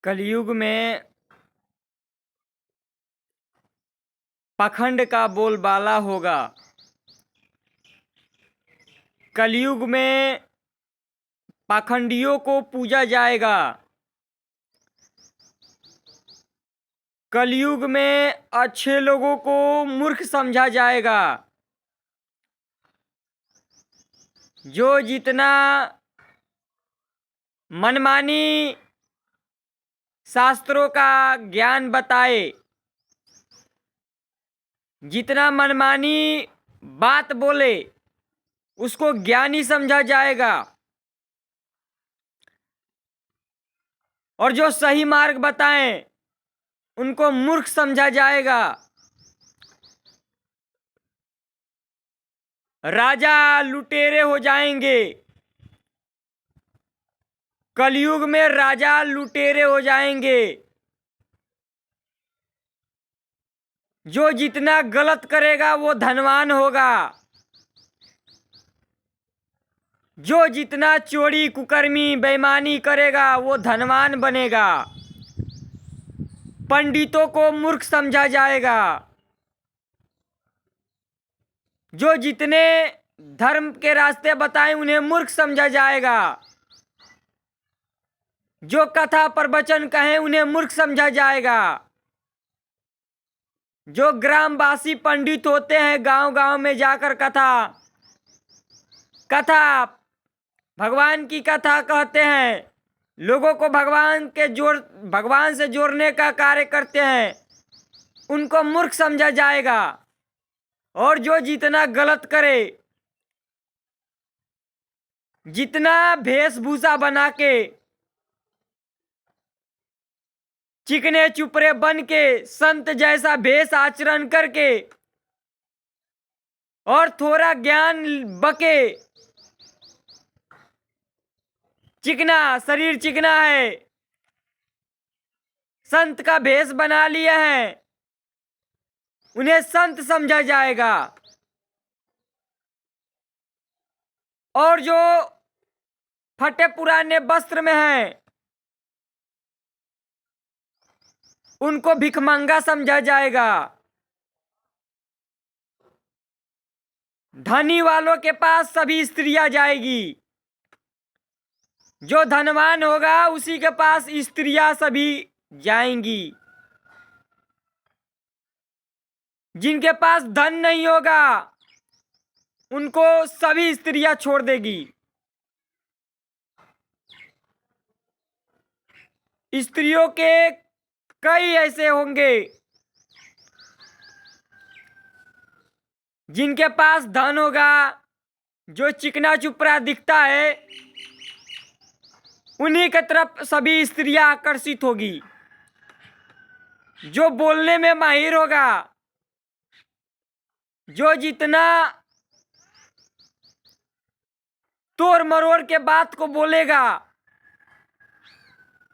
कलयुग में पाखंड का बोलबाला होगा। कलयुग में पाखंडियों को पूजा जाएगा। कलयुग में अच्छे लोगों को मूर्ख समझा जाएगा। जो जितना मनमानी शास्त्रों का ज्ञान बताए, जितना मनमानी बात बोले, उसको ज्ञानी समझा जाएगा। और जो सही मार्ग बताएं, उनको मूर्ख समझा जाएगा। राजा लुटेरे हो जाएंगे। कलयुग में राजा लुटेरे हो जाएंगे। जो जितना गलत करेगा वो धनवान होगा। जो जितना चोरी कुकर्मी बेईमानी करेगा वो धनवान बनेगा। पंडितों को मूर्ख समझा जाएगा। जो जितने धर्म के रास्ते बताएं उन्हें मूर्ख समझा जाएगा। जो कथा प्रवचन कहें उन्हें मूर्ख समझा जाएगा। जो ग्रामवासी पंडित होते हैं, गांव गांव में जाकर कथा भगवान की कथा कहते हैं, लोगों को भगवान से जोड़ने का कार्य करते हैं, उनको मूर्ख समझा जाएगा। और जो जितना गलत करे, जितना वेशभूषा बना के चिकने चुपड़े बन के संत जैसा वेश आचरण करके और थोड़ा ज्ञान बके, चिकना शरीर चिकना है, संत का भेष बना लिया है, उन्हें संत समझा जाएगा। और जो फटे पुराने वस्त्र में हैं, उनको भिखमंगा समझा जाएगा। धनी वालों के पास सभी स्त्रियां जाएगी। जो धनवान होगा उसी के पास स्त्रियां सभी जाएंगी। जिनके पास धन नहीं होगा उनको सभी स्त्रियां छोड़ देगी। स्त्रियों के कई ऐसे होंगे जिनके पास धन होगा, जो चिकना चुपड़ा दिखता है, उन्हीं की तरफ सभी स्त्रियां आकर्षित होगी। जो बोलने में माहिर होगा, जो जितना तोड़ मरोड़ के बात को बोलेगा,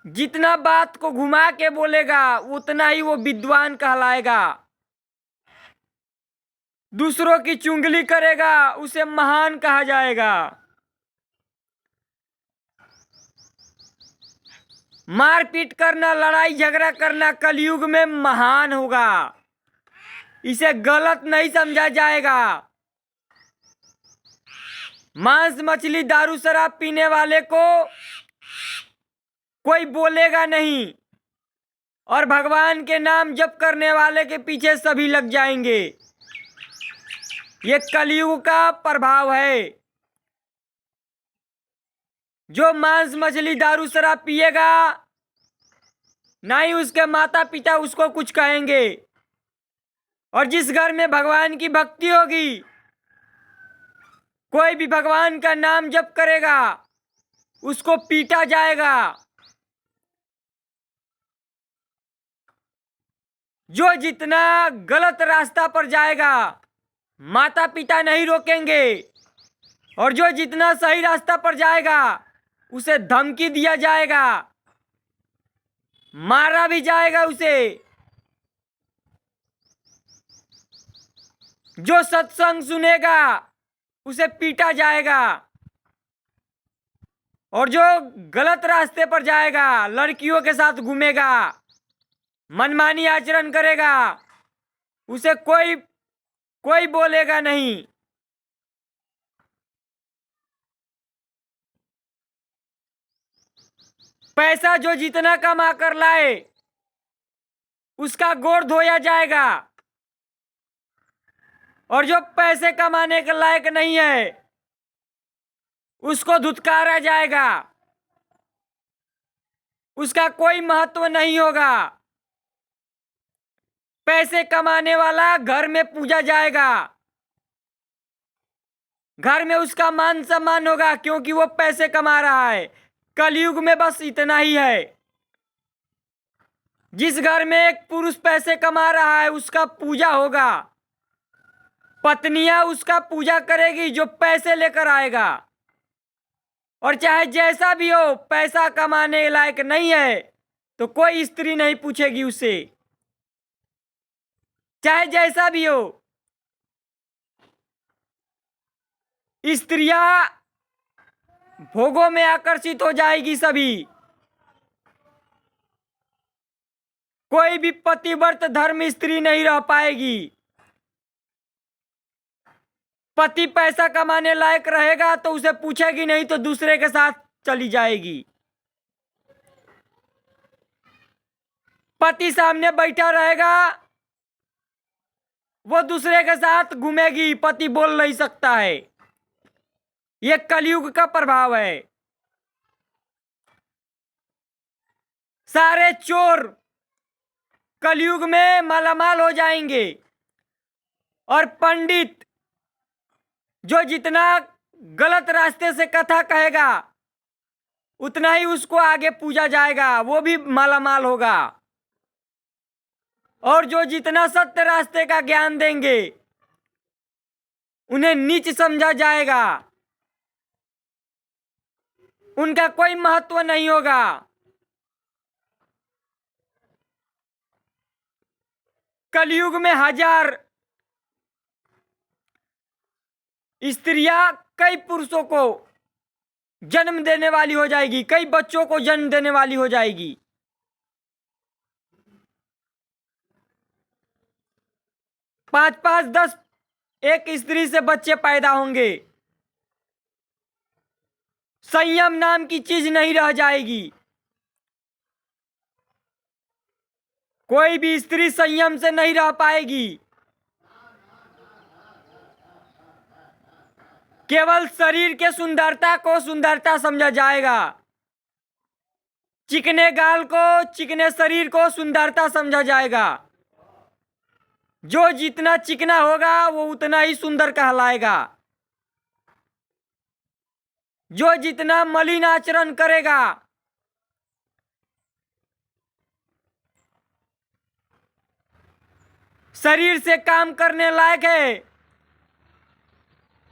जितना बात को घुमा के बोलेगा, उतना ही वो विद्वान कहलाएगा। दूसरों की चुगली करेगा, उसे महान कहा जाएगा। मारपीट करना, लड़ाई झगड़ा करना कलयुग में महान होगा। इसे गलत नहीं समझा जाएगा। मांस मछली दारू शराब पीने वाले को कोई बोलेगा नहीं, और भगवान के नाम जप करने वाले के पीछे सभी लग जाएंगे। ये कलयुग का प्रभाव है। जो मांस मछली दारू शराब पिएगा, ना ही उसके माता पिता उसको कुछ कहेंगे। और जिस घर में भगवान की भक्ति होगी, कोई भी भगवान का नाम जप करेगा उसको पीटा जाएगा। जो जितना गलत रास्ता पर जाएगा, माता पिता नहीं रोकेंगे। और जो जितना सही रास्ता पर जाएगा, उसे धमकी दिया जाएगा, मारा भी जाएगा उसे। जो सत्संग सुनेगा उसे पीटा जाएगा। और जो गलत रास्ते पर जाएगा, लड़कियों के साथ घूमेगा, मनमानी आचरण करेगा, उसे कोई कोई बोलेगा नहीं। पैसा जो जितना कमा कर लाए उसका गोड़ धोया जाएगा, और जो पैसे कमाने के लायक नहीं है उसको धुतकारा जाएगा, उसका कोई महत्व नहीं होगा। पैसे कमाने वाला घर में पूजा जाएगा, घर में उसका मान सम्मान होगा, क्योंकि वो पैसे कमा रहा है। कलयुग में बस इतना ही है। जिस घर में एक पुरुष पैसे कमा रहा है उसका पूजा होगा, पत्नियां उसका पूजा करेगी जो पैसे लेकर आएगा। और चाहे जैसा भी हो, पैसा कमाने लायक नहीं है तो कोई स्त्री नहीं पूछेगी उससे, चाहे जैसा भी हो। स्त्रियां भोगों में आकर्षित हो जाएगी सभी। कोई भी पतिव्रत धर्म स्त्री नहीं रह पाएगी। पति पैसा कमाने लायक रहेगा तो उसे पूछेगी नहीं, तो दूसरे के साथ चली जाएगी। पति सामने बैठा रहेगा, वो दूसरे के साथ घूमेगी, पति बोल नहीं सकता है। ये कलयुग का प्रभाव है। सारे चोर कलयुग में मालामाल हो जाएंगे, और पंडित जो जितना गलत रास्ते से कथा कहेगा उतना ही उसको आगे पूजा जाएगा, वो भी मालामाल होगा। और जो जितना सत्य रास्ते का ज्ञान देंगे उन्हें नीच समझा जाएगा, उनका कोई महत्व नहीं होगा। कलयुग में 1000 स्त्रियां कई पुरुषों को जन्म देने वाली हो जाएगी, कई बच्चों को जन्म देने वाली हो जाएगी। 5-5, 10 एक स्त्री से बच्चे पैदा होंगे। संयम नाम की चीज नहीं रह जाएगी। कोई भी स्त्री संयम से नहीं रह पाएगी। केवल शरीर के सुंदरता को सुंदरता समझा जाएगा, चिकने गाल को, चिकने शरीर को सुंदरता समझा जाएगा। जो जितना चिकना होगा वो उतना ही सुंदर कहलाएगा। जो जितना मलिन आचरण करेगा, शरीर से काम करने लायक है,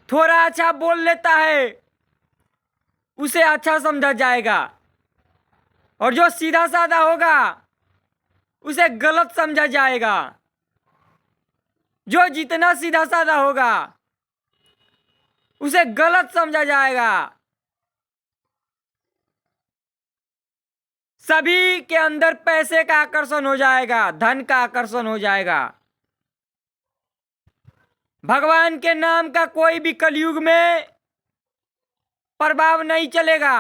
थोड़ा अच्छा बोल लेता है, उसे अच्छा समझा जाएगा। और जो सीधा साधा होगा उसे गलत समझा जाएगा। जो जितना सीधा साधा होगा उसे गलत समझा जाएगा। सभी के अंदर पैसे का आकर्षण हो जाएगा, धन का आकर्षण हो जाएगा। भगवान के नाम का कोई भी कलयुग में प्रभाव नहीं चलेगा।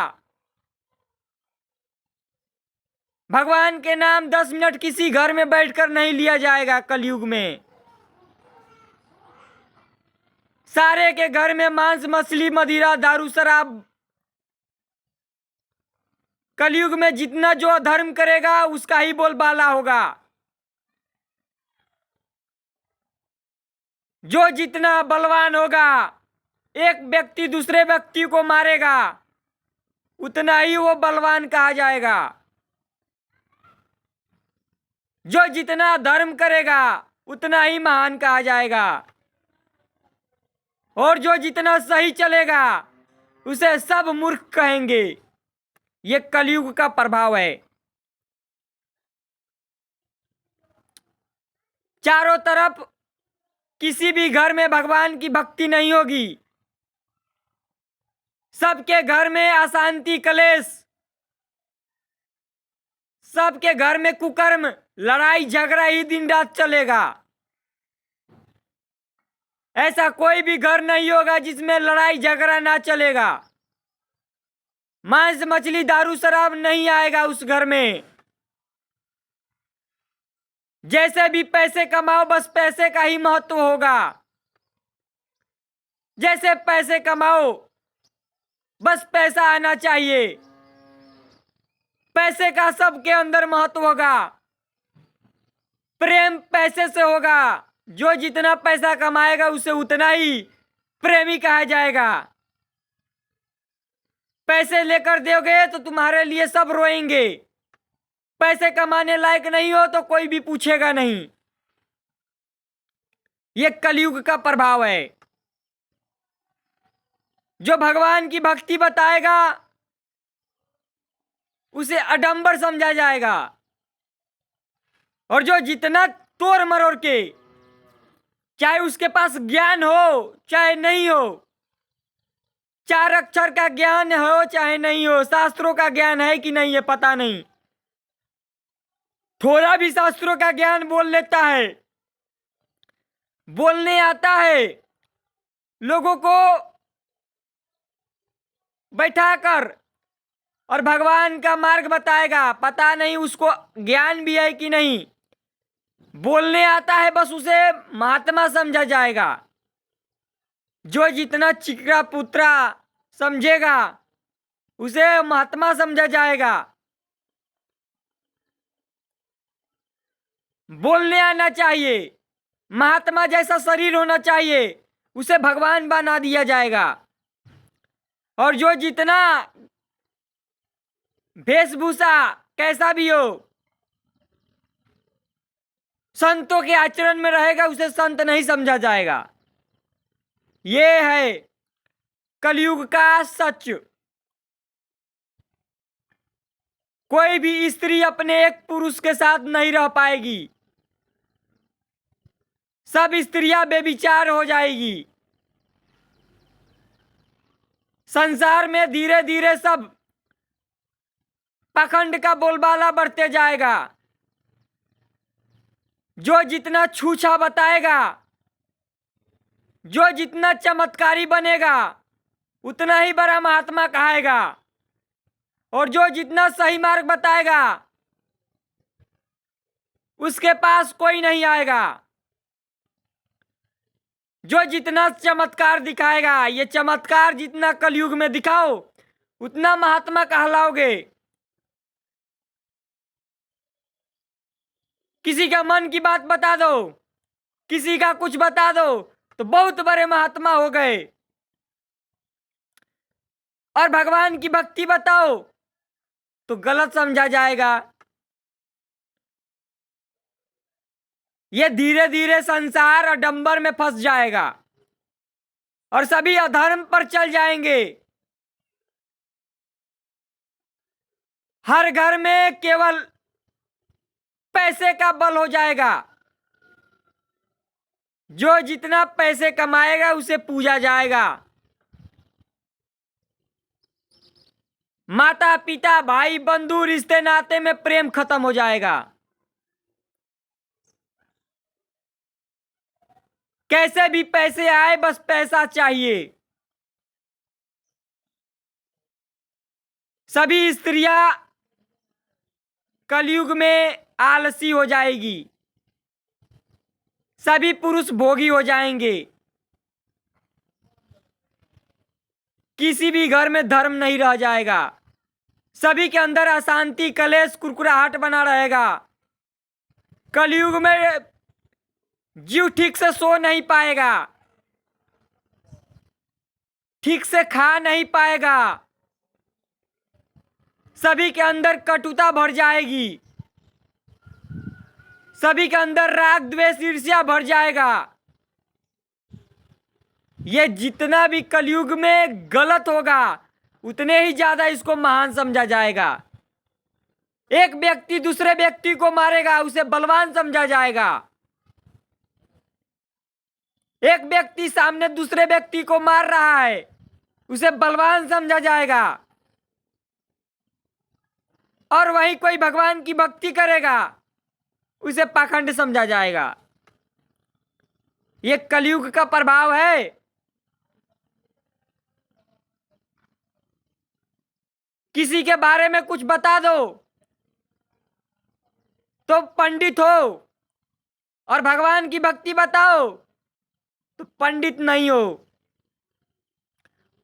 भगवान के नाम 10 मिनट किसी घर में बैठकर नहीं लिया जाएगा कलयुग में। सारे के घर में मांस मछली मदिरा दारू शराब। कलयुग में जितना जो अधर्म करेगा उसका ही बोलबाला होगा। जो जितना बलवान होगा, एक व्यक्ति दूसरे व्यक्ति को मारेगा, उतना ही वो बलवान कहा जाएगा। जो जितना धर्म करेगा उतना ही महान कहा जाएगा। और जो जितना सही चलेगा उसे सब मूर्ख कहेंगे। ये कलयुग का प्रभाव है। चारों तरफ किसी भी घर में भगवान की भक्ति नहीं होगी। सबके घर में अशांति कलेश, सबके घर में कुकर्म, लड़ाई झगड़ा ही दिन रात चलेगा। ऐसा कोई भी घर नहीं होगा जिसमें लड़ाई झगड़ा ना चलेगा। मांस मछली दारू शराब नहीं आएगा उस घर में। जैसे भी पैसे कमाओ बस पैसे का ही महत्व होगा। जैसे पैसे कमाओ बस पैसा आना चाहिए। पैसे का सबके अंदर महत्व होगा। प्रेम पैसे से होगा। जो जितना पैसा कमाएगा उसे उतना ही प्रेमी कहा जाएगा। पैसे लेकर दोगे तो तुम्हारे लिए सब रोएंगे। पैसे कमाने लायक नहीं हो तो कोई भी पूछेगा नहीं। ये कलयुग का प्रभाव है। जो भगवान की भक्ति बताएगा उसे अडंबर समझा जाएगा। और जो जितना तोड़ मरोड़ के, चाहे उसके पास ज्ञान हो चाहे नहीं हो, 4 अक्षर का ज्ञान हो चाहे नहीं हो, शास्त्रों का ज्ञान है कि नहीं है पता नहीं, थोड़ा भी शास्त्रों का ज्ञान बोल लेता है, बोलने आता है, लोगों को बैठाकर और भगवान का मार्ग बताएगा। पता नहीं उसको ज्ञान भी है कि नहीं, बोलने आता है, बस उसे महात्मा समझा जाएगा। जो जितना चिकरा पुत्रा समझेगा उसे महात्मा समझा जाएगा। बोलने आना चाहिए, महात्मा जैसा शरीर होना चाहिए, उसे भगवान बना दिया जाएगा। और जो जितना वेशभूषा कैसा भी हो, संतों के आचरण में रहेगा, उसे संत नहीं समझा जाएगा। ये है कलयुग का सच। कोई भी स्त्री अपने एक पुरुष के साथ नहीं रह पाएगी। सब स्त्रियां बेविचार हो जाएगी। संसार में धीरे धीरे सब पाखंड का बोलबाला बढ़ते जाएगा। जो जितना छूछा बताएगा, जो जितना चमत्कारी बनेगा, उतना ही बड़ा महात्मा कहाएगा। और जो जितना सही मार्ग बताएगा उसके पास कोई नहीं आएगा। जो जितना चमत्कार दिखाएगा, ये चमत्कार जितना कलयुग में दिखाओ उतना महात्मा कहलाओगे। किसी का मन की बात बता दो, किसी का कुछ बता दो तो बहुत बड़े महात्मा हो गए। और भगवान की भक्ति बताओ तो गलत समझा जाएगा। ये धीरे धीरे संसार अडंबर में फंस जाएगा और सभी अधर्म पर चल जाएंगे। हर घर में केवल पैसे का बल हो जाएगा। जो जितना पैसे कमाएगा उसे पूजा जाएगा। माता पिता भाई बंधु रिश्ते नाते में प्रेम खत्म हो जाएगा। कैसे भी पैसे आए बस पैसा चाहिए। सभी स्त्रियां कलयुग में आलसी हो जाएगी। सभी पुरुष भोगी हो जाएंगे। किसी भी घर में धर्म नहीं रह जाएगा। सभी के अंदर अशांति कलेश कुरकुराहट बना रहेगा। कलयुग में जीव ठीक से सो नहीं पाएगा, ठीक से खा नहीं पाएगा। सभी के अंदर कटुता भर जाएगी। सभी के अंदर राग द्वेष ईर्ष्या भर जाएगा। ये जितना भी कलयुग में गलत होगा उतने ही ज्यादा इसको महान समझा जाएगा। एक व्यक्ति दूसरे व्यक्ति को मारेगा उसे बलवान समझा जाएगा। एक व्यक्ति सामने दूसरे व्यक्ति को मार रहा है उसे बलवान समझा जाएगा, और वहीं कोई भगवान की भक्ति करेगा उसे पाखंड समझा जाएगा। ये कलयुग का प्रभाव है। किसी के बारे में कुछ बता दो तो पंडित हो, और भगवान की भक्ति बताओ तो पंडित नहीं हो।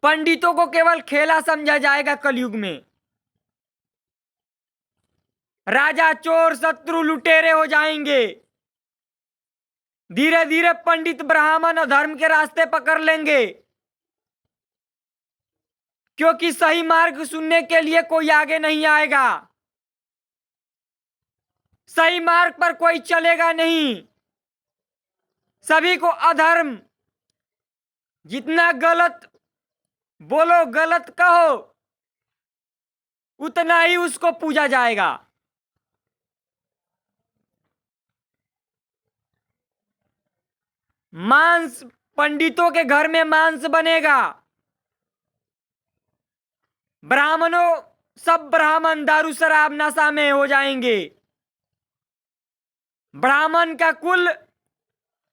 पंडितों को केवल खेला समझा जाएगा कलयुग में। राजा चोर शत्रु लुटेरे हो जाएंगे। धीरे धीरे पंडित ब्राह्मण अधर्म के रास्ते पकड़ लेंगे, क्योंकि सही मार्ग सुनने के लिए कोई आगे नहीं आएगा। सही मार्ग पर कोई चलेगा नहीं। सभी को अधर्म, जितना गलत बोलो गलत कहो उतना ही उसको पूजा जाएगा। मांस, पंडितों के घर में मांस बनेगा। ब्राह्मणों, सब ब्राह्मण दारू शराब नशा में हो जाएंगे। ब्राह्मण का कुल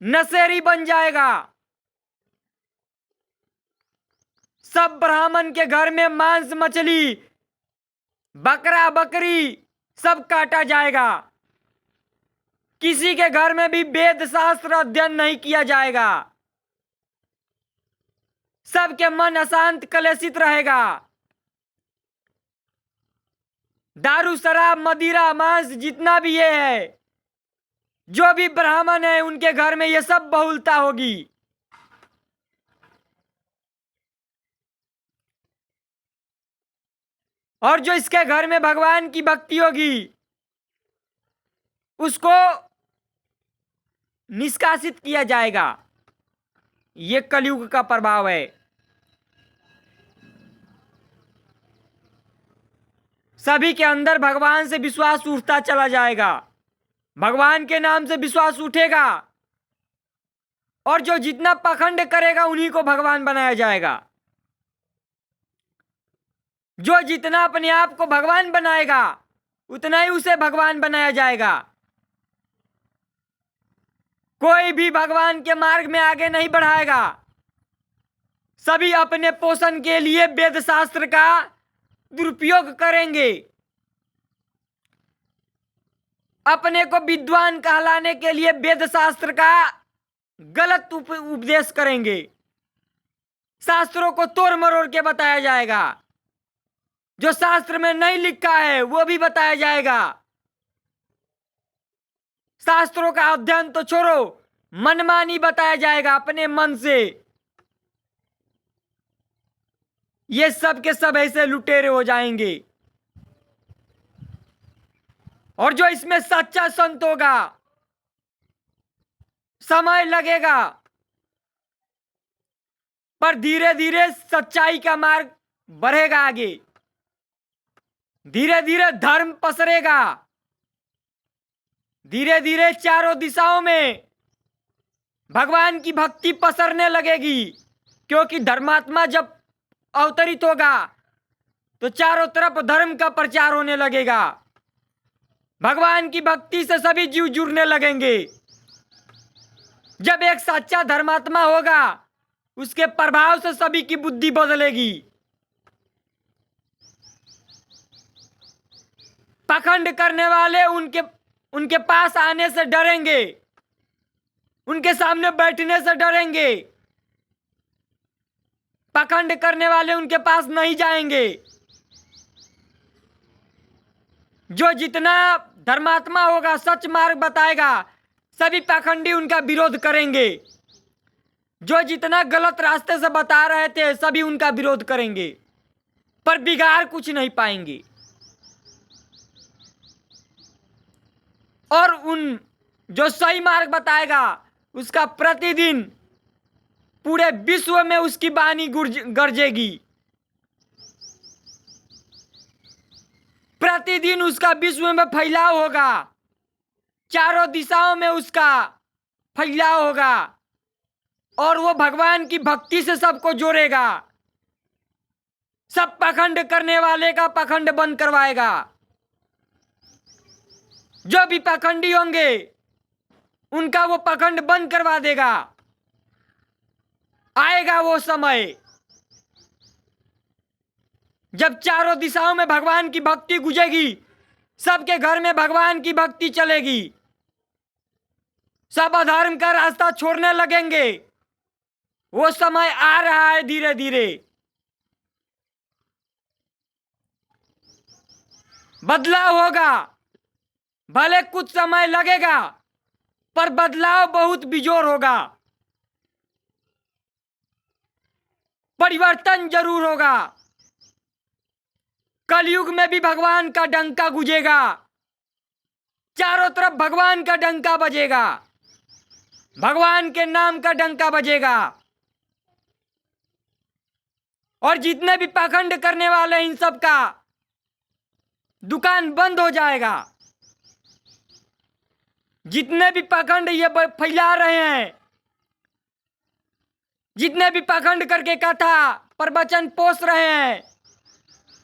नशेड़ी बन जाएगा। सब ब्राह्मण के घर में मांस मछली बकरा बकरी सब काटा जाएगा। किसी के घर में भी वेद शास्त्र अध्ययन नहीं किया जाएगा। सबके मन अशांत कलेशित रहेगा। दारू शराब मदिरा मांस जितना भी ये है, जो भी ब्राह्मण है उनके घर में ये सब बहुलता होगी। और जो इसके घर में भगवान की भक्ति होगी उसको निष्कासित किया जाएगा। ये कलयुग का प्रभाव है। सभी के अंदर भगवान से विश्वास उठता चला जाएगा। भगवान के नाम से विश्वास उठेगा, और जो जितना पाखंड करेगा उन्हीं को भगवान बनाया जाएगा। जो जितना अपने आप को भगवान बनाएगा उतना ही उसे भगवान बनाया जाएगा। कोई भी भगवान के मार्ग में आगे नहीं बढ़ाएगा। सभी अपने पोषण के लिए वेद शास्त्र का दुरुपयोग करेंगे। अपने को विद्वान कहलाने के लिए वेद शास्त्र का गलत उपदेश करेंगे। शास्त्रों को तोड़ मरोड़ के बताया जाएगा। जो शास्त्र में नहीं लिखा है वो भी बताया जाएगा। शास्त्रों का अध्ययन तो छोड़ो, मनमानी बताया जाएगा अपने मन से। ये सब के सब ऐसे लुटेरे हो जाएंगे। और जो इसमें सच्चा संत होगा, समय लगेगा पर धीरे धीरे सच्चाई का मार्ग बढ़ेगा आगे। धीरे धीरे धर्म पसरेगा। धीरे धीरे चारों दिशाओं में भगवान की भक्ति पसरने लगेगी, क्योंकि धर्मात्मा जब अवतरित होगा तो चारों तरफ धर्म का प्रचार होने लगेगा। भगवान की भक्ति से सभी जीव जुड़ने लगेंगे। जब एक सच्चा धर्मात्मा होगा उसके प्रभाव से सभी की बुद्धि बदलेगी। पाखंड करने वाले उनके पास आने से डरेंगे, उनके सामने बैठने से डरेंगे। पाखंड करने वाले उनके पास नहीं जाएंगे। जो जितना धर्मात्मा होगा, सच मार्ग बताएगा, सभी पाखंडी उनका विरोध करेंगे। जो जितना गलत रास्ते से बता रहे थे सभी उनका विरोध करेंगे, पर बिगाड़ कुछ नहीं पाएंगे। और उन जो सही मार्ग बताएगा उसका प्रतिदिन पूरे विश्व में उसकी वाणी गरजेगी। प्रतिदिन उसका विश्व में फैलाव होगा। चारों दिशाओं में उसका फैलाव होगा, और वो भगवान की भक्ति से सबको जोड़ेगा। सब पाखंड करने वाले का पाखंड बंद करवाएगा। जो भी पाखंडी होंगे उनका वो पाखंड बंद करवा देगा। आएगा वो समय जब चारों दिशाओं में भगवान की भक्ति गूंजेगी, सबके घर में भगवान की भक्ति चलेगी, सब अधर्म का रास्ता छोड़ने लगेंगे। वो समय आ रहा है धीरे धीरे। बदलाव होगा, भले कुछ समय लगेगा पर बदलाव बहुत बेजोर होगा। परिवर्तन जरूर होगा। कलयुग में भी भगवान का डंका गूंजेगा, चारों तरफ भगवान का डंका बजेगा, भगवान के नाम का डंका बजेगा। और जितने भी पाखंड करने वाले इन सब का दुकान बंद हो जाएगा। जितने भी पाखंड ये फैला रहे हैं, जितने भी पाखंड करके कथा प्रवचन पोस रहे हैं,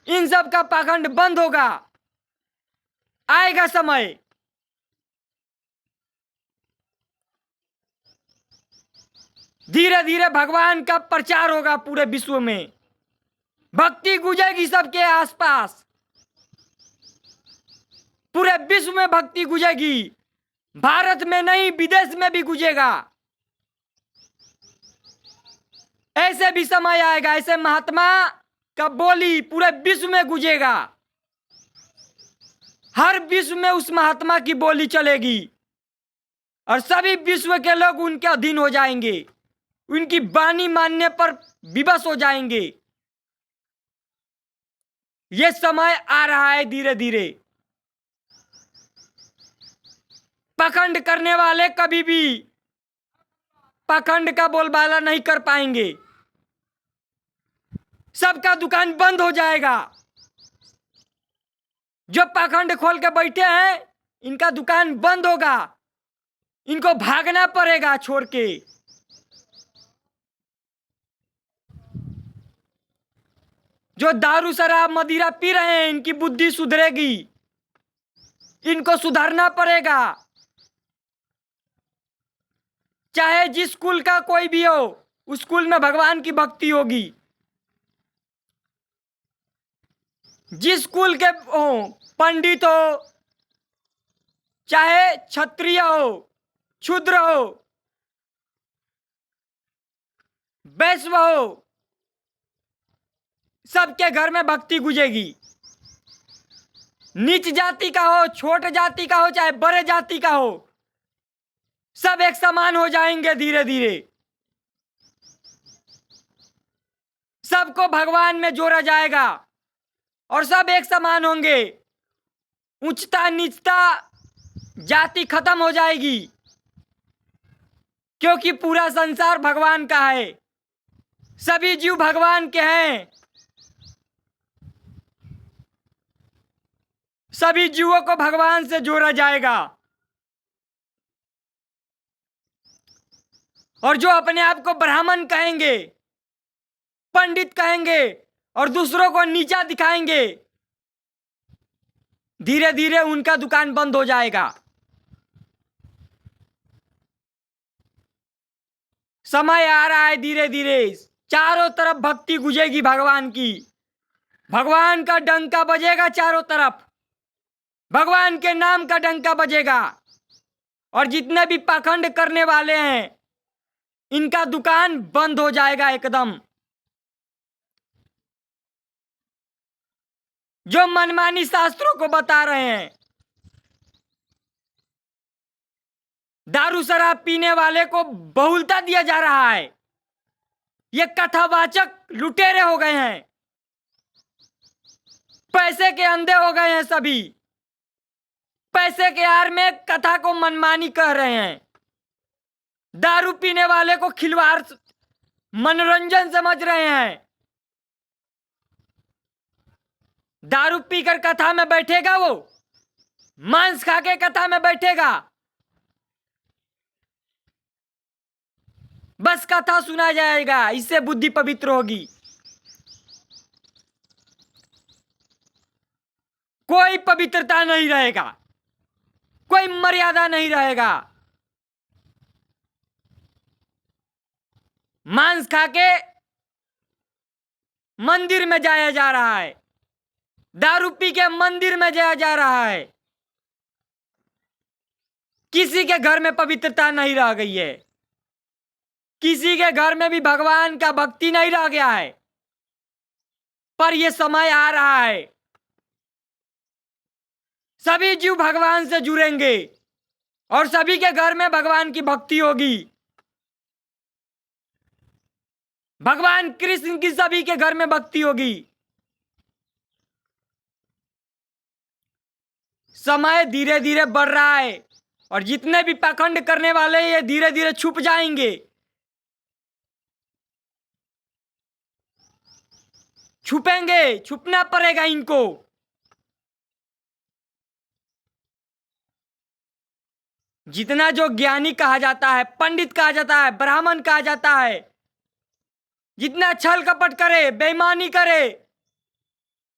इन सब का पाखंड बंद होगा। आएगा समय धीरे धीरे भगवान का प्रचार होगा पूरे विश्व में। भक्ति गूंजेगी सबके आसपास, पूरे विश्व में भक्ति गूंजेगी। भारत में नहीं, विदेश में भी गूंजेगा। ऐसे भी समय आएगा, ऐसे महात्मा का बोली पूरे विश्व में गूंजेगा। हर विश्व में उस महात्मा की बोली चलेगी और सभी विश्व के लोग उनके अधीन हो जाएंगे, उनकी वाणी मानने पर विवश हो जाएंगे। यह समय आ रहा है धीरे धीरे। पाखंड करने वाले कभी भी पाखंड का बोलबाला नहीं कर पाएंगे। सबका दुकान बंद हो जाएगा। जो पाखंड खोल के बैठे हैं, इनका दुकान बंद होगा। इनको भागना पड़ेगा छोड़ के। जो दारू शराब मदिरा पी रहे हैं, इनकी बुद्धि सुधरेगी। इनको सुधारना पड़ेगा। चाहे जिस स्कूल का कोई भी हो, उस स्कूल में भगवान की भक्ति होगी। जिस स्कूल के हो, पंडित हो, चाहे क्षत्रिय हो, शूद्र हो, वैश्य हो, सबके घर में भक्ति गूंजेगी। नीच जाति का हो, छोट जाति का हो, चाहे बड़े जाति का हो, सब एक समान हो जाएंगे धीरे धीरे। सबको भगवान में जोड़ा जाएगा और सब एक समान होंगे। उच्चता नीचता जाति खत्म हो जाएगी, क्योंकि पूरा संसार भगवान का है। सभी जीव भगवान के हैं। सभी जीवों को भगवान से जोड़ा जाएगा। और जो अपने आप को ब्राह्मण कहेंगे, पंडित कहेंगे और दूसरों को नीचा दिखाएंगे, धीरे धीरे उनका दुकान बंद हो जाएगा। समय आ रहा है धीरे धीरे। चारों तरफ भक्ति गूंजेगी भगवान की। भगवान का डंका बजेगा चारों तरफ। भगवान के नाम का डंका बजेगा। और जितने भी पाखंड करने वाले हैं, इनका दुकान बंद हो जाएगा एकदम। जो मनमानी शास्त्रों को बता रहे हैं, दारू शराब पीने वाले को बहुलता दिया जा रहा है। ये कथावाचक लुटेरे हो गए हैं, पैसे के अंधे हो गए हैं। सभी पैसे के आड़ में कथा को मनमानी कह रहे हैं। दारू पीने वाले को खिलवाड़ मनोरंजन समझ रहे हैं। दारू पीकर कथा में बैठेगा, वो मांस खा के कथा में बैठेगा, बस कथा सुना जाएगा, इससे बुद्धि पवित्र होगी। कोई पवित्रता नहीं रहेगा, कोई मर्यादा नहीं रहेगा। मांस खा के मंदिर में जाया जा रहा है, दारू पी के मंदिर में जाया जा रहा है। किसी के घर में पवित्रता नहीं रह गई है, किसी के घर में भी भगवान का भक्ति नहीं रह गया है। पर यह समय आ रहा है, सभी जीव भगवान से जुड़ेंगे और सभी के घर में भगवान की भक्ति होगी। भगवान कृष्ण की सभी के घर में भक्ति होगी। समय धीरे धीरे बढ़ रहा है और जितने भी पाखंड करने वाले ये धीरे धीरे छुप जाएंगे। छुपेंगे, छुपना पड़ेगा इनको। जितना जो ज्ञानी कहा जाता है, पंडित कहा जाता है, ब्राह्मण कहा जाता है, जितना छल कपट करे, बेईमानी करे,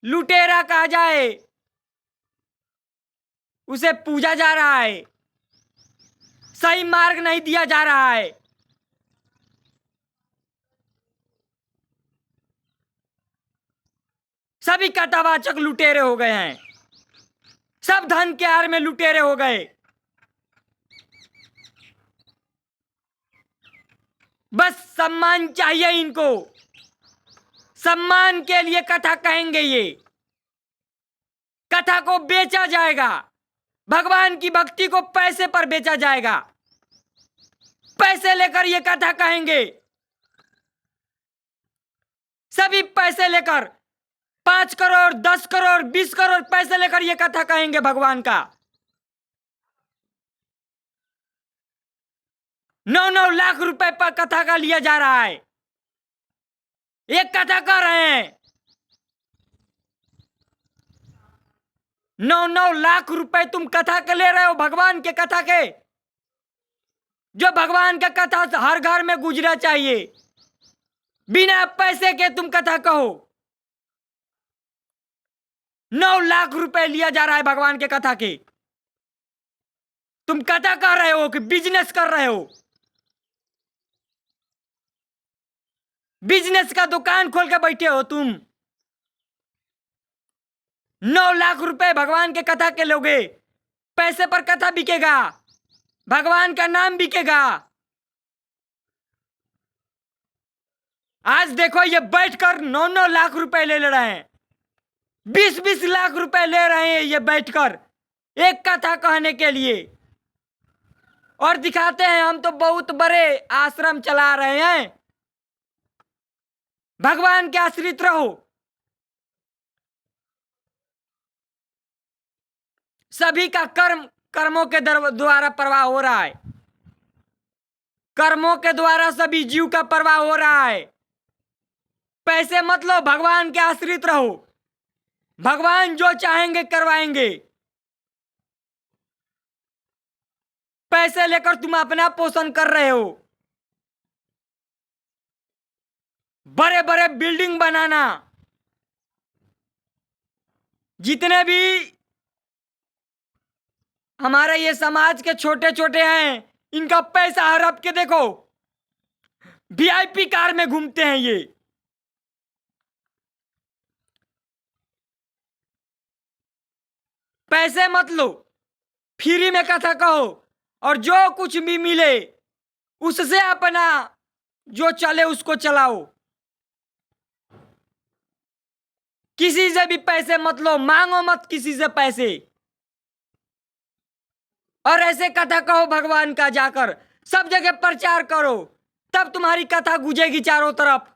लुटेरा कहा जाए, उसे पूजा जा रहा है, सही मार्ग नहीं दिया जा रहा है। सभी कथावाचक लुटेरे हो गए हैं, सब धन के आड़ में लुटेरे हो गए। बस सम्मान चाहिए इनको, सम्मान के लिए कथा कहेंगे। ये कथा को बेचा जाएगा, भगवान की भक्ति को पैसे पर बेचा जाएगा। पैसे लेकर ये कथा कहेंगे, सभी पैसे लेकर 5 करोड़ 10 करोड़ 20 करोड़ पैसे लेकर ये कथा कहेंगे भगवान का। 9-9 लाख रुपए पर कथा का लिया जा रहा है। एक कथा कर रहे हैं, 9-9 लाख रुपए तुम कथा के ले रहे हो, भगवान के कथा के। जो भगवान का कथा हर घर में गुजरा चाहिए, बिना पैसे के तुम कथा कहो। 9 लाख रुपए लिया जा रहा है भगवान के कथा के। तुम कथा कर रहे हो कि बिजनेस कर रहे हो? बिजनेस का दुकान खोल के बैठे हो तुम। 9 लाख रुपए भगवान के कथा के लोगे, पैसे पर कथा बिकेगा, भगवान का नाम बिकेगा। आज देखो ये बैठकर 9-9 लाख रुपए ले रहे हैं, 20-20 लाख रुपए ले रहे हैं ये बैठकर एक कथा कहने के लिए, और दिखाते हैं हम तो बहुत बड़े आश्रम चला रहे हैं। भगवान के आश्रित रहो। सभी का कर्मों के द्वारा प्रवाह हो रहा है, कर्मों के द्वारा सभी जीव का प्रवाह हो रहा है। पैसे मत लो, भगवान के आश्रित रहो। भगवान जो चाहेंगे करवाएंगे। पैसे लेकर तुम अपना पोषण कर रहे हो, बड़े बड़े बिल्डिंग बनाना। जितने भी हमारे ये समाज के छोटे छोटे हैं, इनका पैसा हड़प के देखो, वीआईपी कार में घूमते हैं ये। पैसे मत लो, फ्री में कथा कहो, और जो कुछ भी मिले उससे अपना जो चले उसको चलाओ। किसी से भी पैसे मत लो, मांगो मत किसी से पैसे, और ऐसे कथा कहो भगवान का, जाकर सब जगह प्रचार करो, तब तुम्हारी कथा गूंजेगी चारों तरफ।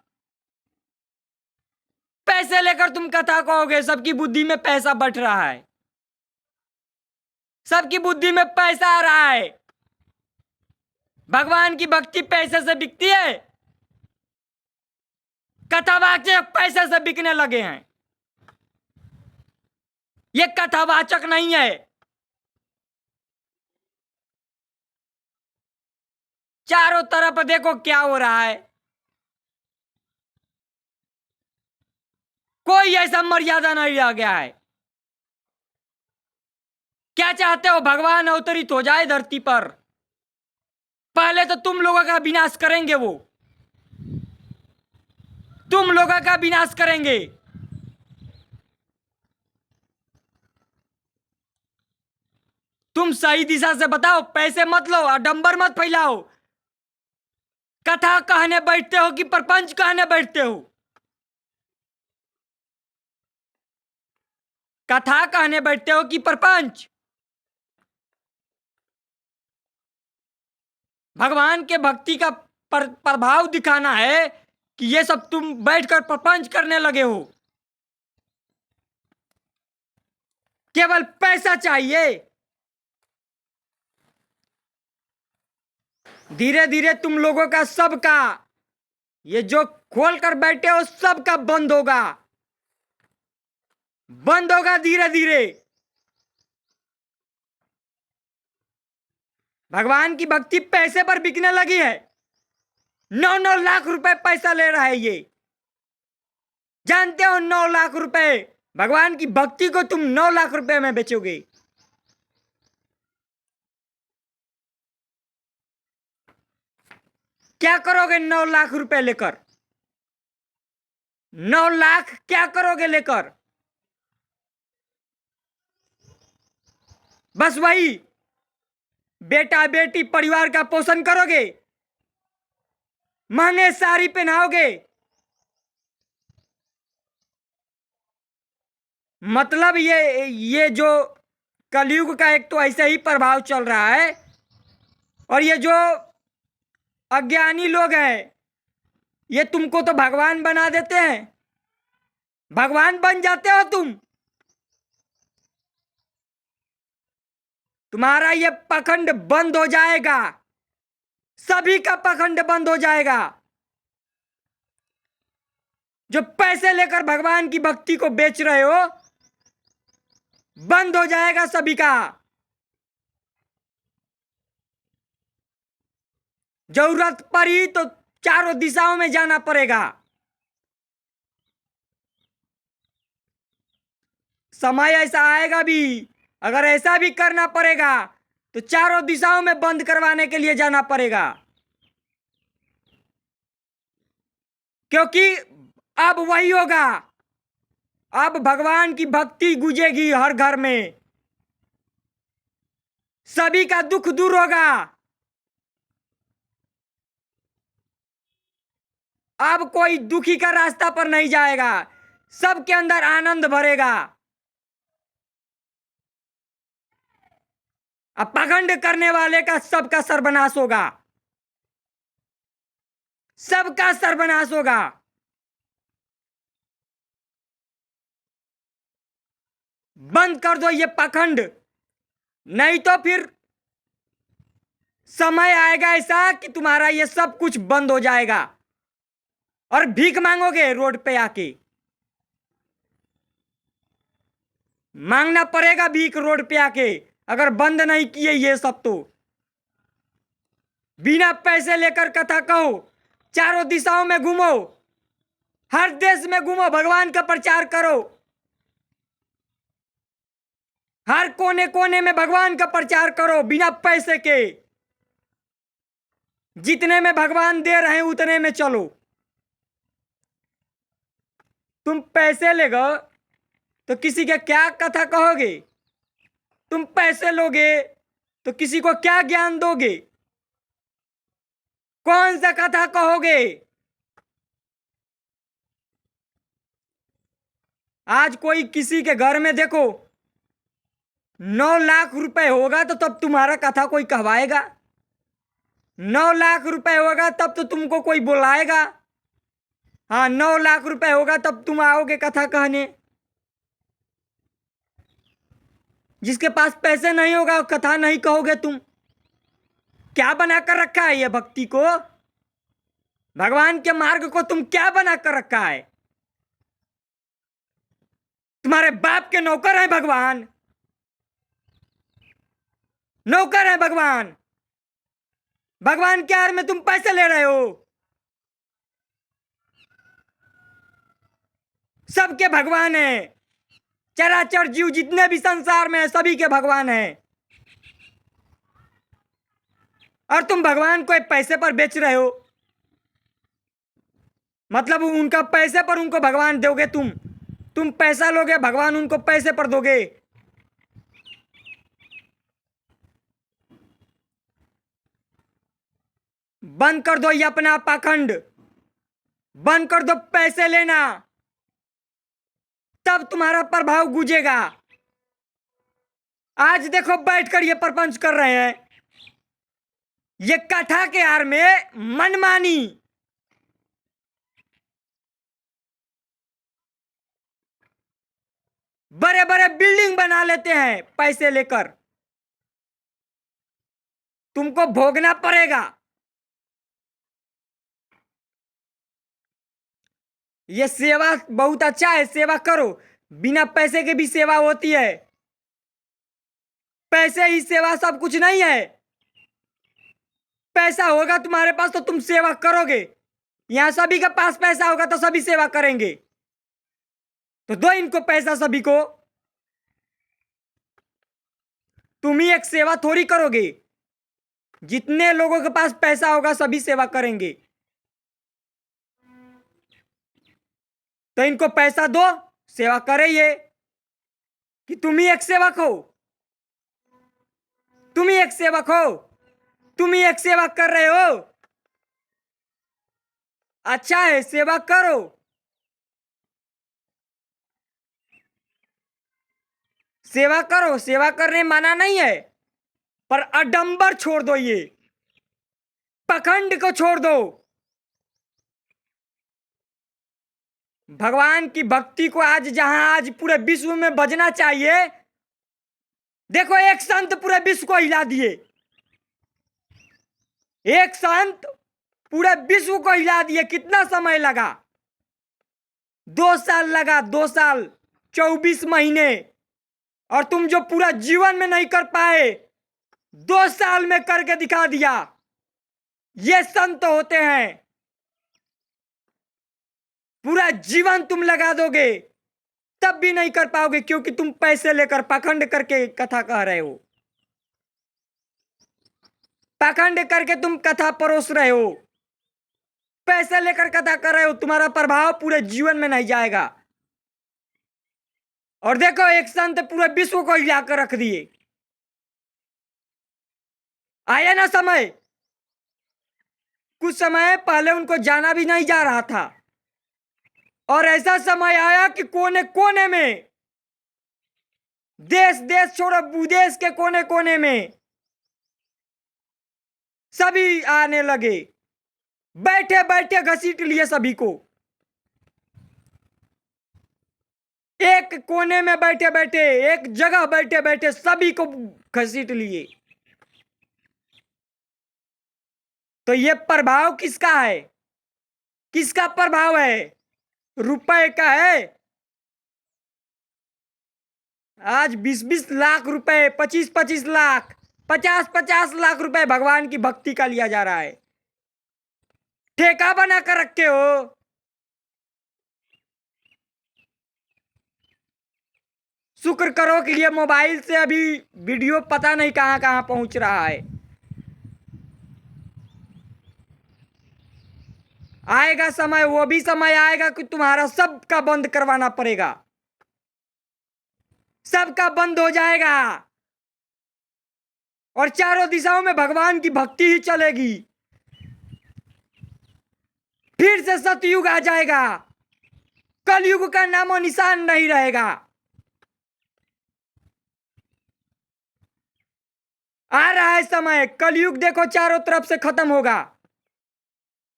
पैसे लेकर तुम कथा कहोगे, सबकी बुद्धि में पैसा बट रहा है, सबकी बुद्धि में पैसा आ रहा है। भगवान की भक्ति पैसे से बिकती है, कथावाचक पैसे से बिकने लगे हैं। ये कथावाचक नहीं है। चारों तरफ देखो क्या हो रहा है, कोई ऐसा मर्यादा नहीं रह गया है। क्या चाहते हो भगवान अवतरित हो जाए धरती पर? पहले तो तुम लोगों का विनाश करेंगे, वो तुम लोगों का विनाश करेंगे। तुम सही दिशा से बताओ, पैसे मत लो, आडंबर मत फैलाओ। कथा कहने बैठते हो कि प्रपंच कहने बैठते हो? कथा कहने बैठते हो कि प्रपंच? भगवान के भक्ति का प्रभाव दिखाना है कि ये सब तुम बैठकर प्रपंच करने लगे हो? केवल पैसा चाहिए। धीरे धीरे तुम लोगों का सबका, ये जो खोल कर बैठे हो सबका बंद होगा, बंद होगा धीरे धीरे। भगवान की भक्ति पैसे पर बिकने लगी है। 9-9 लाख रुपए पैसा ले रहा है ये, जानते हो? 9 लाख रुपए भगवान की भक्ति को तुम 9 लाख रुपए में बेचोगे। क्या करोगे 9 लाख रुपए लेकर? 9 लाख क्या करोगे लेकर? बस वही बेटा बेटी परिवार का पोषण करोगे, महंगे साड़ी पहनाओगे, मतलब ये जो कलयुग का एक तो ऐसे ही प्रभाव चल रहा है। और ये जो अज्ञानी लोग हैं, ये तुमको तो भगवान बना देते हैं, भगवान बन जाते हो तुम। तुम्हारा ये पखंड बंद हो जाएगा, सभी का पखंड बंद हो जाएगा। जो पैसे लेकर भगवान की भक्ति को बेच रहे हो, बंद हो जाएगा सभी का। जरूरत पड़ी तो चारों दिशाओं में जाना पड़ेगा। समय ऐसा आएगा भी, अगर ऐसा भी करना पड़ेगा तो चारों दिशाओं में बंद करवाने के लिए जाना पड़ेगा। क्योंकि अब वही होगा, अब भगवान की भक्ति गूंजेगी हर घर में, सभी का दुख दूर होगा। अब कोई दुखी का रास्ता पर नहीं जाएगा, सबके अंदर आनंद भरेगा। अब पाखंड करने वाले का सबका सर्वनाश होगा, सबका सर्वनाश होगा। बंद कर दो ये पाखंड, नहीं तो फिर समय आएगा ऐसा कि तुम्हारा ये सब कुछ बंद हो जाएगा और भीख मांगोगे रोड पे आके। मांगना पड़ेगा भीख रोड पे आके, अगर बंद नहीं किए ये सब तो। बिना पैसे लेकर कथा कहो, चारों दिशाओं में घूमो, हर देश में घूमो, भगवान का प्रचार करो, हर कोने कोने में भगवान का प्रचार करो बिना पैसे के। जितने में भगवान दे रहे हैं उतने में चलो। तुम पैसे लेगा तो किसी के क्या कथा कहोगे? तुम पैसे लोगे तो किसी को क्या ज्ञान दोगे? कौन सा कथा कहोगे? आज कोई किसी के घर में देखो 9 लाख रुपए होगा तो तब तुम्हारा कथा कोई कहवाएगा। 9 लाख रुपए होगा तब तो तुमको कोई बुलाएगा। हाँ, 9 लाख रुपए होगा तब तुम आओगे कथा कहने। जिसके पास पैसे नहीं होगा कथा नहीं कहोगे तुम। क्या बनाकर रखा है ये भक्ति को? भगवान के मार्ग को तुम क्या बनाकर रखा है? तुम्हारे बाप के नौकर हैं भगवान, नौकर है भगवान। भगवान के आड़ में तुम पैसे ले रहे हो। सबके भगवान है, चराचर जीव जितने भी संसार में है सभी के भगवान हैं। और तुम भगवान को पैसे पर बेच रहे हो, मतलब उनका पैसे पर उनको भगवान दोगे। तुम पैसा लोगे, भगवान उनको पैसे पर दोगे। बंद कर दो ये अपना पाखंड, बंद कर दो पैसे लेना, तब तुम्हारा प्रभाव गूंजेगा। आज देखो बैठकर ये प्रपंच कर रहे हैं, ये कथा के आड़ में मनमानी, बड़े बड़े बिल्डिंग बना लेते हैं पैसे लेकर। तुमको भोगना पड़ेगा। ये सेवा बहुत अच्छा है, सेवा करो, बिना पैसे के भी सेवा होती है। पैसे ही सेवा सब कुछ नहीं है। पैसा होगा तुम्हारे पास तो तुम सेवा करोगे। यहां सभी के पास पैसा होगा तो सभी सेवा करेंगे। तो दो इनको पैसा सभी को। तुम ही एक सेवा थोड़ी करोगे, जितने लोगों के पास पैसा होगा सभी सेवा करेंगे। तो इनको पैसा दो, सेवा करे ये, कि तुम ही एक सेवक हो, तुम ही एक सेवक हो, तुम ही एक सेवा कर रहे हो। अच्छा है, सेवा करो। सेवा करो, सेवा करने माना नहीं है, पर अडंबर छोड़ दो, ये पखंड को छोड़ दो। भगवान की भक्ति को आज जहां आज पूरे विश्व में बजना चाहिए, देखो एक संत पूरे विश्व को हिला दिए। एक संत पूरे विश्व को हिला दिए। कितना समय लगा? 2 साल लगा, 2 साल 24 महीने। और तुम जो पूरा जीवन में नहीं कर पाए, 2 साल में करके दिखा दिया। ये संत होते हैं। पूरा जीवन तुम लगा दोगे तब भी नहीं कर पाओगे, क्योंकि तुम पैसे लेकर पाखंड करके कथा कह रहे हो। पाखंड करके तुम कथा परोस रहे हो, पैसे लेकर कथा कर रहे हो। तुम्हारा प्रभाव पूरे जीवन में नहीं जाएगा। और देखो एक संत पूरे विश्व को हिला कर रख दिए। आया ना समय, कुछ समय पहले उनको जाना भी नहीं जा रहा था, और ऐसा समय आया कि कोने कोने में, देश देश छोड़ो विदेश के कोने कोने में सभी आने लगे। बैठे बैठे घसीट लिए सभी को। एक कोने में बैठे बैठे, एक जगह बैठे बैठे सभी को घसीट लिए। तो ये प्रभाव किसका है? किसका प्रभाव है? रुपए का है। आज 20-20 लाख रुपए, 25-25 लाख, 50-50 लाख रुपए भगवान की भक्ति का लिया जा रहा है। ठेका बना कर रखे हो। शुक्र करो कि ये मोबाइल से अभी वीडियो पता नहीं कहां कहां पहुंच रहा है। आएगा समय, वो भी समय आएगा कि तुम्हारा सबका बंद करवाना पड़ेगा। सबका बंद हो जाएगा और चारों दिशाओं में भगवान की भक्ति ही चलेगी। फिर से सतयुग आ जाएगा, कलयुग का नामो निशान नहीं रहेगा। आ रहा है समय, कलयुग देखो चारों तरफ से खत्म होगा।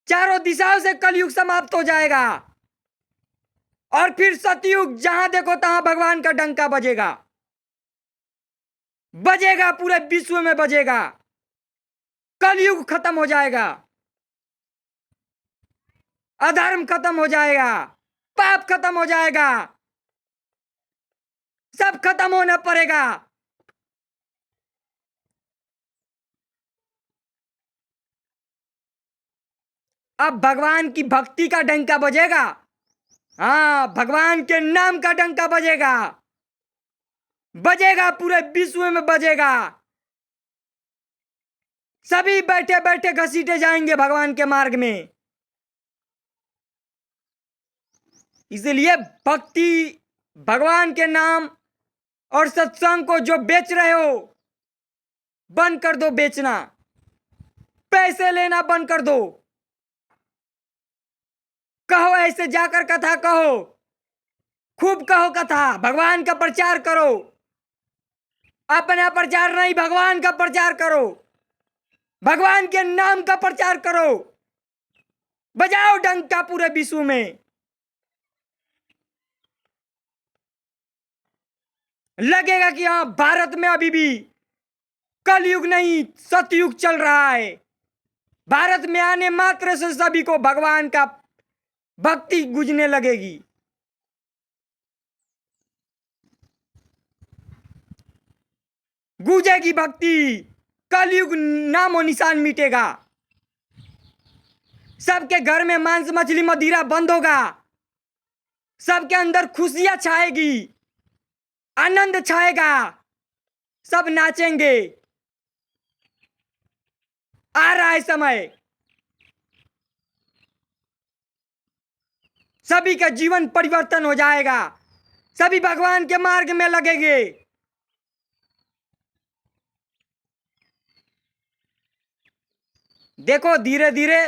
चारों दिशाओं से कलयुग समाप्त हो जाएगा, और फिर सतयुग, जहां देखो तहां भगवान का डंका बजेगा। बजेगा, पूरे विश्व में बजेगा। कलयुग खत्म हो जाएगा, अधर्म खत्म हो जाएगा, पाप खत्म हो जाएगा, सब खत्म होना पड़ेगा। अब भगवान की भक्ति का डंका बजेगा। हाँ, भगवान के नाम का डंका बजेगा। बजेगा, पूरे विश्व में बजेगा। सभी बैठे बैठे घसीटे जाएंगे भगवान के मार्ग में। इसलिए भक्ति, भगवान के नाम और सत्संग को जो बेच रहे हो, बंद कर दो बेचना। पैसे लेना बंद कर दो। कहो, ऐसे जाकर कथा कहो, खूब कहो कथा, भगवान का प्रचार करो। अपना प्रचार नहीं, भगवान का प्रचार करो। भगवान के नाम का प्रचार करो। बजाओ डंका पूरे विश्व में। लगेगा कि हाँ, भारत में अभी भी कलयुग नहीं, सतयुग चल रहा है। भारत में आने मात्र से सभी को भगवान का भक्ति गूंजने लगेगी। गूंजेगी भक्ति, कलयुग नामो निशान मिटेगा। सबके घर में मांस मछली मदिरा बंद होगा। सबके अंदर खुशियां छाएगी, आनंद छाएगा। सब नाचेंगे। आ रहा है समय। सभी का जीवन परिवर्तन हो जाएगा। सभी भगवान के मार्ग में लगेंगे। देखो, धीरे धीरे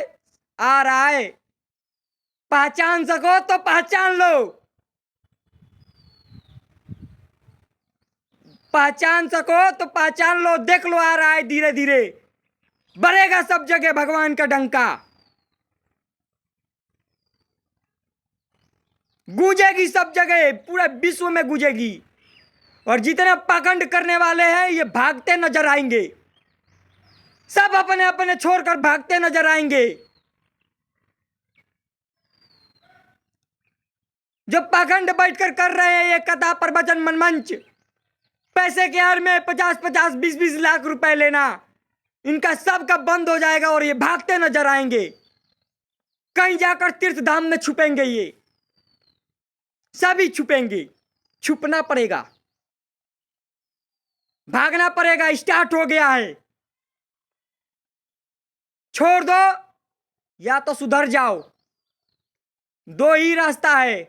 आ रहा है। पहचान सको तो पहचान लो। पहचान सको तो पहचान लो। देख लो, आ रहा है धीरे धीरे। बढ़ेगा सब जगह भगवान का डंका। गूंजेगी सब जगह, पूरे विश्व में गूंजेगी। और जितने पाखंड करने वाले हैं, ये भागते नजर आएंगे। सब अपने अपने छोड़कर भागते नजर आएंगे। जो पाखंड बैठकर कर रहे हैं ये कथा प्रवचन मनमंच, पैसे के आड़ में 50-50, 20-20 लाख रुपए लेना, इनका सब का बंद हो जाएगा और ये भागते नजर आएंगे। कहीं जाकर तीर्थ धाम में छुपेंगे। ये सभी छुपेंगे। छुपना पड़ेगा, भागना पड़ेगा। स्टार्ट हो गया है। छोड़ दो या तो सुधर जाओ। दो ही रास्ता है।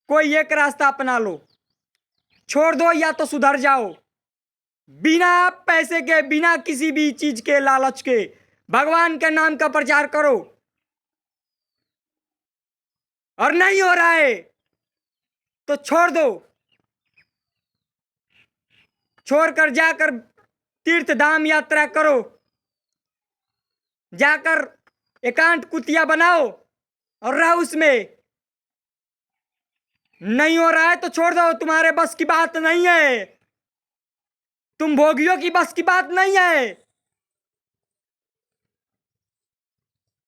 कोई एक रास्ता अपना लो। छोड़ दो या तो सुधर जाओ। बिना पैसे के, बिना किसी भी चीज के लालच के भगवान के नाम का प्रचार करो। और नहीं हो रहा है तो छोड़ दो। छोड़कर जाकर तीर्थ धाम यात्रा करो। जाकर एकांत कुतिया बनाओ और रहो उसमें। नहीं हो रहा है तो छोड़ दो। तुम्हारे बस की बात नहीं है। तुम भोगियों की बस की बात नहीं है।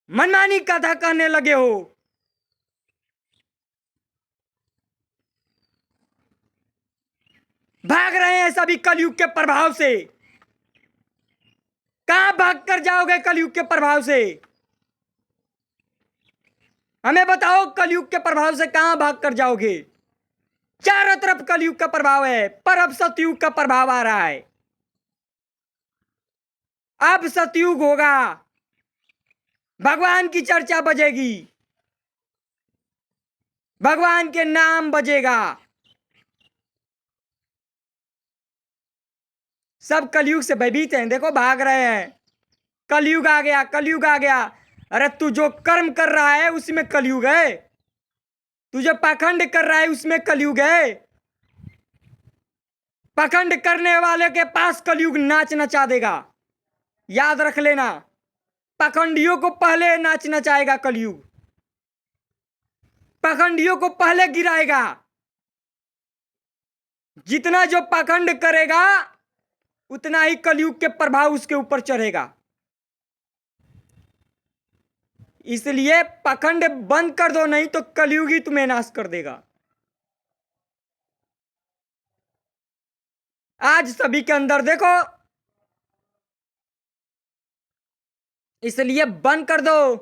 मनमानी कथा कहने लगे हो। भाग रहे हैं सभी कलयुग के प्रभाव से। कहां भाग कर जाओगे कलयुग के प्रभाव से? हमें बताओ, कलयुग के प्रभाव से कहां भाग कर जाओगे? चारों तरफ कलयुग का प्रभाव है, पर अब सतयुग का प्रभाव आ रहा है। अब सतयुग होगा। भगवान की चर्चा बजेगी। भगवान के नाम बजेगा। सब कलयुग से भयभीत हैं। देखो, भाग रहे हैं। कलयुग आ गया, कलयुग आ गया। अरे तू जो कर्म कर रहा है उसमें कलयुग है। तू जो पाखंड कर रहा है उसमें कलयुग है। पाखंड करने वाले के पास कलयुग नाच नचा देगा। याद रख लेना, पाखंडियों को पहले नाच नचाएगा कलयुग। पाखंडियों को पहले गिराएगा। जितना जो पाखंड करेगा उतना ही कलयुग के प्रभाव उसके ऊपर चढ़ेगा। इसलिए पाखंड बंद कर दो, नहीं तो कलयुग ही तुम्हें नाश कर देगा। आज सभी के अंदर देखो, इसलिए बंद कर दो।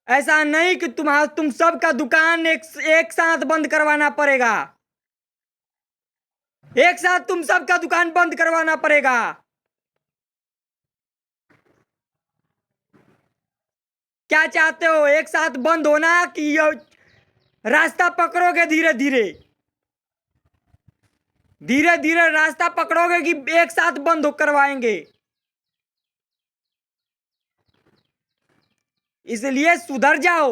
ऐसा नहीं कि तुम सबका दुकान एक साथ बंद करवाना पड़ेगा। एक साथ तुम सबका दुकान बंद करवाना पड़ेगा। क्या चाहते हो, एक साथ बंद होना कि रास्ता पकड़ोगे? धीरे धीरे धीरे धीरे रास्ता पकड़ोगे कि एक साथ बंद करवाएंगे? इसलिए सुधर जाओ।